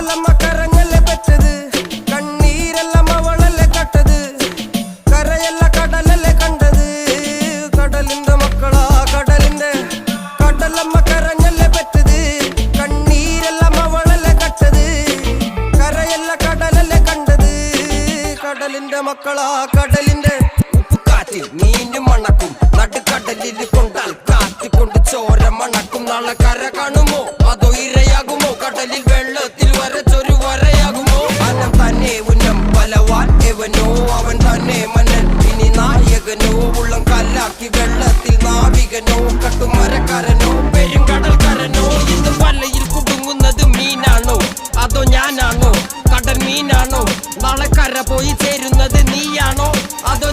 കടലമ്മ കരഞ്ഞല്ലേ പെറ്റത്, കണ്ണീരെല്ലാം അവളല്ലേ കട്ടത്, കരയല്ല കടലല്ലേ കണ്ടത്. കടലിന്റെ മക്കളാ കടലിന്റെ, കടലമ്മ കരഞ്ഞല്ലേ പെറ്റത്, കണ്ണീരെല്ലാം അവളല്ലേ കട്ടത്, കരയല്ല കടലല്ലേ കണ്ടത്. കടലിന്റെ മക്കളാ കടലിന്റെ. ഉപ്പുകാറ്റിൽ മീനും മണക്കും, നടുക്കടലിൽ കൊണ്ടാൽ കാറ്റിക്കൊണ്ട് ചോര മണക്കും. നാളെ കര കാണുമോ അതോ ഇരയാകുമോ, കടലിൽ വെള്ളത്തിൽ വരച്ചൊരു വരയാകുമോ. അനം തന്നെ ഉന്നം ബലവാൻ എവനോ, അവൻ തന്നെ മന്നൻ ഇനി നായകനോ. ഉള്ളം കല്ലാക്കി വെള്ളത്തിൽ നാവികനോ, കട്ടുമരക്കാരനോ പെരുങ്കടൽക്കാരനോ. ഇന്ന് വലയിൽ കുടുങ്ങുന്നത് മീനാണോ അതോ ഞാനാണോ, കടൽ മീനാണോ. നാളെ കര പോയി ചേരുന്നത് നീയാണോ അതോ